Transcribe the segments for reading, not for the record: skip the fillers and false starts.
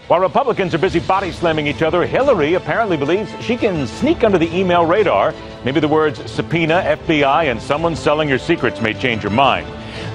While Republicans are busy body slamming each other, Hillary apparently believes she can sneak under the email radar. Maybe the words subpoena, FBI, and someone selling your secrets may change your mind.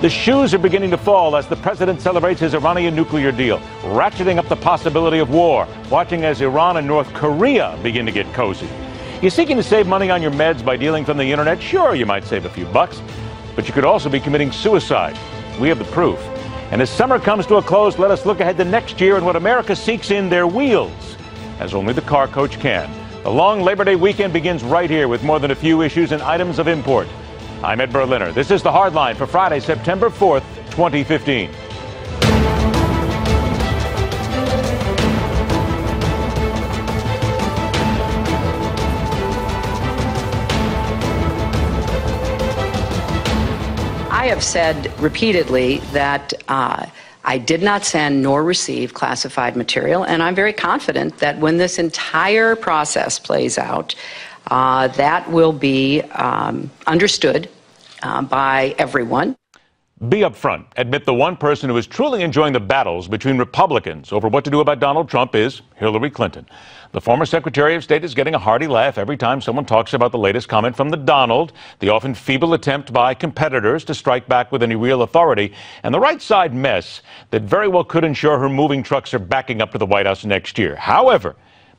The shoes are beginning to fall as the president celebrates his Iranian nuclear deal, ratcheting up the possibility of war, watching as Iran and North Korea begin to get cozy. You're seeking to save money on your meds by dealing from the internet? Sure, you might save a few bucks, but you could also be committing suicide. We have the proof. And as summer comes to a close, let us look ahead to next year and what America seeks in their wheels, as only the car coach can. The long Labor Day weekend begins right here with more than a few issues and items of import. I'm Ed Berliner. This is The Hardline for Friday, September 4th, 2015. I have said repeatedly that I did not send nor receive classified material, and I'm very confident that when this entire process plays out, that will be understood by everyone. Be upfront. Admit the one person who is truly enjoying the battles between Republicans over what to do about Donald Trump is Hillary Clinton. The former Secretary of State is getting a hearty laugh every time someone talks about the latest comment from the Donald, the often feeble attempt by competitors to strike back with any real authority, and the right side mess that very well could ensure her moving trucks are backing up to the White House next year. However,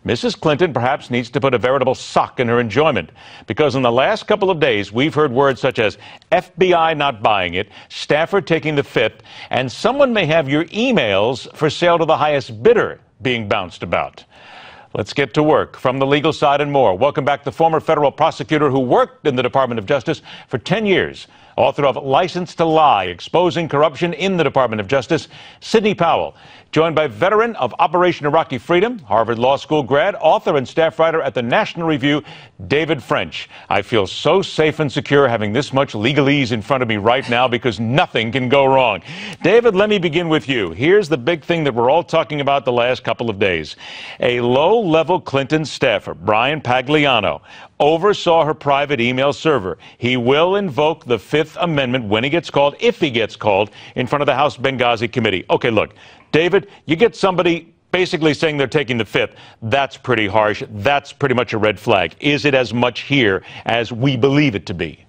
Mrs. Clinton perhaps needs to put a veritable sock in her enjoyment, because in the last couple of days, we've heard words such as FBI not buying it, Stafford taking the fifth, and someone may have your emails for sale to the highest bidder being bounced about. Let's get to work. From the legal side and more, welcome back the former federal prosecutor who worked in the Department of Justice for 10 years, author of License to Lie, Exposing Corruption in the Department of Justice, Sidney Powell, joined by veteran of Operation Iraqi Freedom, Harvard Law School grad, author and staff writer at the National Review, David French. I feel so safe and secure having this much legalese in front of me right now because nothing can go wrong. David, let me begin with you. Here's the big thing that we're all talking about the last couple of days. A low-level Clinton staffer, Brian Pagliano, oversaw her private email server. He will invoke the Fifth Amendment when he gets called, if he gets called, in front of the House Benghazi committee. Okay, look, David, you get somebody basically saying they're taking the fifth. That's pretty harsh. That's pretty much a red flag. Is it as much here as we believe it to be?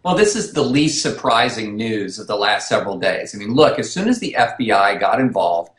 Well, this is the least surprising news of the last several days. I mean, look, as soon as the FBI got involved,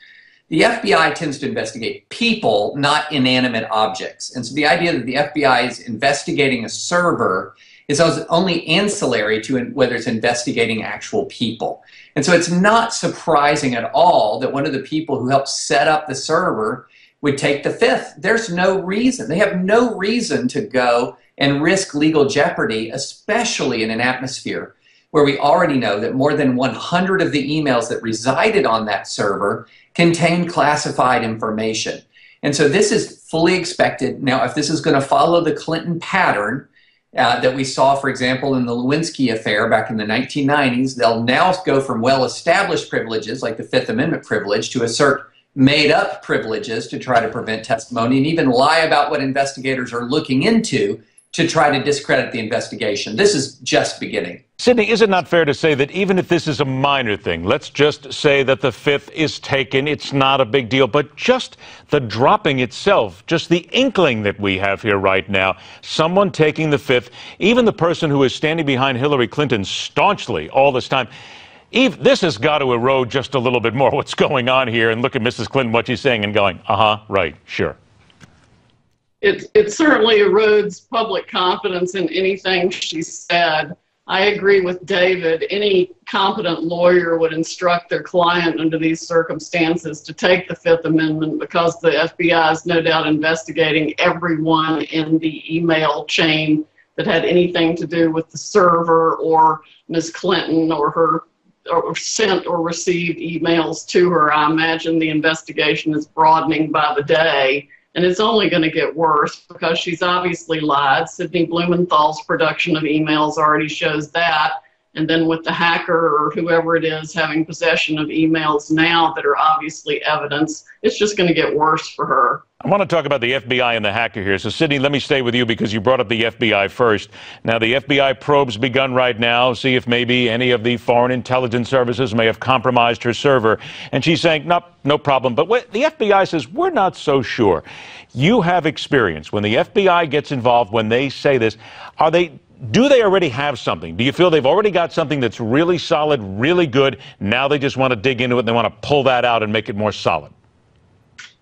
the FBI tends to investigate people, not inanimate objects. And so the idea that the FBI is investigating a server is only ancillary to whether it's investigating actual people. And so it's not surprising at all that one of the people who helped set up the server would take the fifth. There's no reason. They have no reason to go and risk legal jeopardy, especially in an atmosphere where we already know that more than 100 of the emails that resided on that server contain classified information. And so this is fully expected. Now, if this is going to follow the Clinton pattern that we saw, for example, in the Lewinsky affair back in the 1990s, they'll now go from well-established privileges, like the Fifth Amendment privilege, to assert made-up privileges to try to prevent testimony and even lie about what investigators are looking into to try to discredit the investigation. This is just beginning. Sidney, is it not fair to say that even if this is a minor thing, let's just say that the fifth is taken, it's not a big deal, but just the dropping itself, just the inkling that we have here right now, someone taking the fifth, even the person who is standing behind Hillary Clinton staunchly all this time, this has got to erode just a little bit more what's going on here, and look at Mrs. Clinton, what she's saying, and going, right, sure. It certainly erodes public confidence in anything she said. I agree with David. Any competent lawyer would instruct their client under these circumstances to take the Fifth Amendment because the FBI is no doubt investigating everyone in the email chain that had anything to do with the server or Ms. Clinton or her or sent or received emails to her. I imagine the investigation is broadening by the day. And it's only going to get worse because she's obviously lied. Sidney Blumenthal's production of emails already shows that. And then with the hacker or whoever it is having possession of emails now that are obviously evidence, it's just going to get worse for her. I want to talk about the FBI and the hacker here. So, Sidney, let me stay with you because you brought up the FBI first. Now, the FBI probe's begun right now. See if maybe any of the foreign intelligence services may have compromised her server. And she's saying, no problem. But the FBI says, we're not so sure. You have experience. When the FBI gets involved, when they say this, do they already have something? Do you feel they've already got something that's really solid, really good? Now they just want to dig into it and they want to pull that out and make it more solid.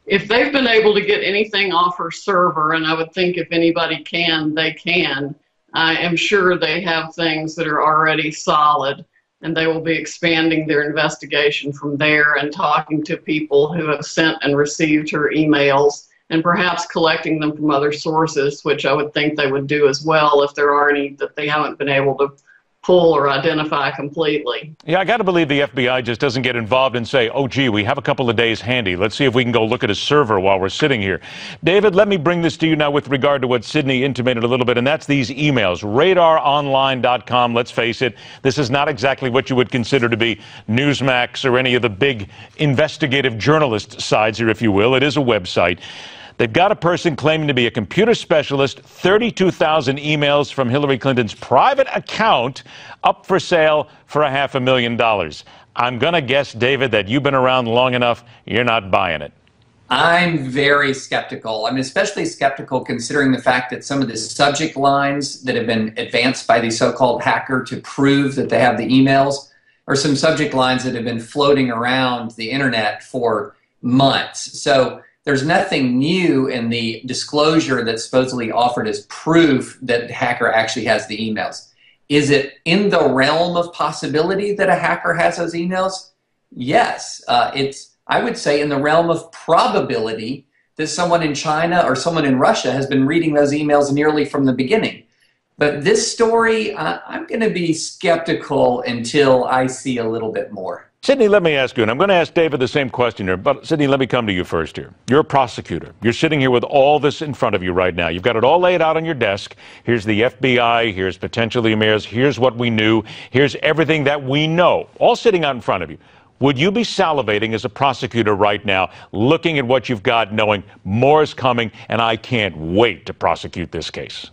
If they've been able to get anything off her server, and I would think if anybody can, they can, I am sure they have things that are already solid, and they will be expanding their investigation from there and talking to people who have sent and received her emails and perhaps collecting them from other sources, which I would think they would do as well if there are any that they haven't been able to pull or identify completely. Yeah, I got to believe the FBI just doesn't get involved and say, oh, gee, we have a couple of days handy. Let's see if we can go look at a server while we're sitting here. David, let me bring this to you now with regard to what Sidney intimated a little bit, and that's these emails. RadarOnline.com, let's face it, this is not exactly what you would consider to be Newsmax or any of the big investigative journalist sides here, if you will. It is a website. They've got a person claiming to be a computer specialist, 32,000 emails from Hillary Clinton's private account up for sale for $500,000. I'm going to guess, David, that you've been around long enough, you're not buying it. I'm very skeptical. I'm especially skeptical considering the fact that some of the subject lines that have been advanced by the so-called hacker to prove that they have the emails are some subject lines that have been floating around the internet for months. So there's nothing new in the disclosure that's supposedly offered as proof that the hacker actually has the emails. Is it in the realm of possibility that a hacker has those emails? Yes. It's, I would say, in the realm of probability that someone in China or someone in Russia has been reading those emails nearly from the beginning. But this story, I'm going to be skeptical until I see a little bit more. Sidney, let me ask you, and I'm going to ask David the same question here, but Sidney, let me come to you first here. You're a prosecutor. You're sitting here with all this in front of you right now. You've got it all laid out on your desk. Here's the FBI, here's potential emails, here's what we knew, here's everything that we know, all sitting out in front of you. Would you be salivating as a prosecutor right now, looking at what you've got, knowing more is coming, and I can't wait to prosecute this case?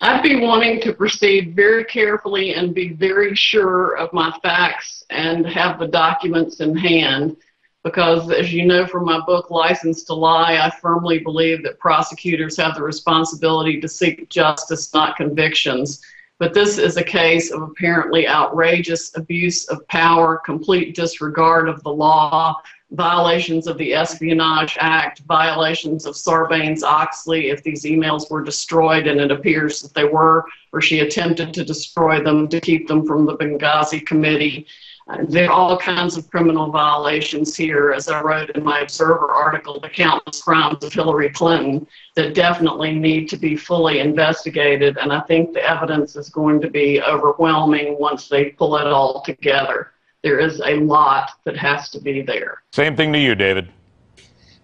I'd be wanting to proceed very carefully and be very sure of my facts and have the documents in hand because, as you know from my book, License to Lie, I firmly believe that prosecutors have the responsibility to seek justice, not convictions. But this is a case of apparently outrageous abuse of power, complete disregard of the law, violations of the Espionage Act, violations of Sarbanes-Oxley if these emails were destroyed, and it appears that they were, or she attempted to destroy them to keep them from the Benghazi Committee. There are all kinds of criminal violations here, as I wrote in my Observer article, the countless crimes of Hillary Clinton that definitely need to be fully investigated, and I think the evidence is going to be overwhelming once they pull it all together. There is a lot that has to be there. Same thing to you, David.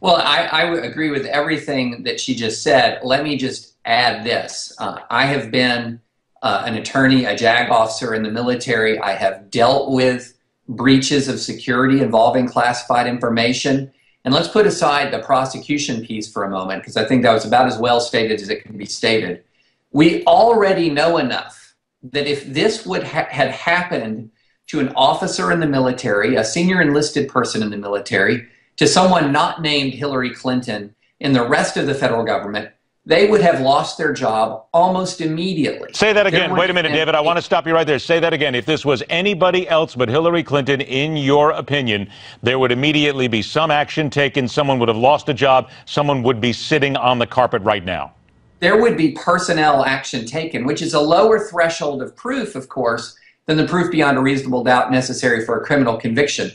Well, I would agree with everything that she just said. Let me just add this. I have been an attorney, a JAG officer in the military. I have dealt with breaches of security involving classified information. And let's put aside the prosecution piece for a moment, because I think that was about as well stated as it can be stated. We already know enough that if this would had happened to an officer in the military, a senior enlisted person in the military, to someone not named Hillary Clinton in the rest of the federal government, they would have lost their job almost immediately. Say that again. Wait a minute, David. I want to stop you right there. Say that again. If this was anybody else but Hillary Clinton, in your opinion, there would immediately be some action taken. Someone would have lost a job. Someone would be sitting on the carpet right now. There would be personnel action taken, which is a lower threshold of proof, of course, than the proof beyond a reasonable doubt necessary for a criminal conviction.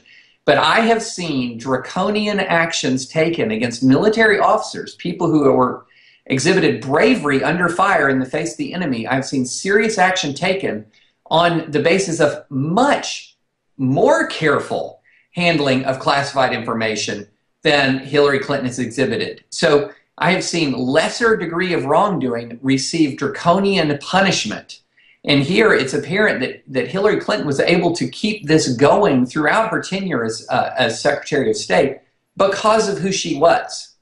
But I have seen draconian actions taken against military officers, people who were exhibited bravery under fire in the face of the enemy. I've seen serious action taken on the basis of much more careful handling of classified information than Hillary Clinton has exhibited. So I have seen lesser degree of wrongdoing receive draconian punishment. And here it's apparent that Hillary Clinton was able to keep this going throughout her tenure as Secretary of State because of who she was.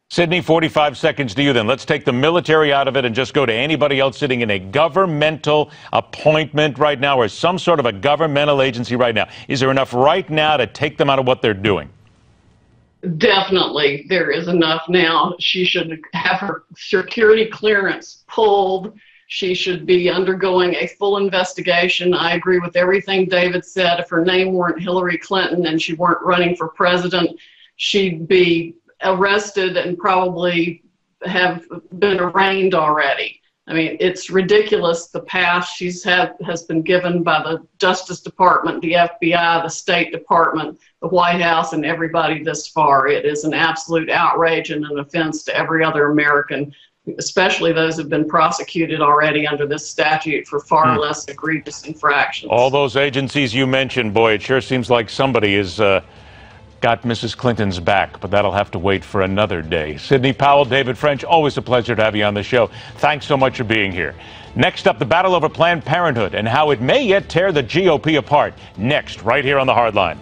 Sidney, 45 seconds to you then. Let's take the military out of it and just go to anybody else sitting in a governmental appointment right now or some sort of a governmental agency right now. Is there enough right now to take them out of what they're doing? Definitely, there is enough now. She should have her security clearance pulled. She should be undergoing a full investigation. I agree with everything David said. If her name weren't Hillary Clinton and she weren't running for president, she'd be arrested and probably have been arraigned already. I mean, it's ridiculous the path she's had has been given by the Justice Department, the FBI, the State Department, the White House, and everybody this far. It is an absolute outrage and an offense to every other American, especially those who've been prosecuted already under this statute for far less egregious infractions. All those agencies you mentioned, boy, it sure seems like somebody is got Mrs. Clinton's back, but that'll have to wait for another day. Sidney Powell, David French, always a pleasure to have you on the show. Thanks so much for being here. Next up, the battle over Planned Parenthood and how it may yet tear the GOP apart. Next, right here on The Hard Line.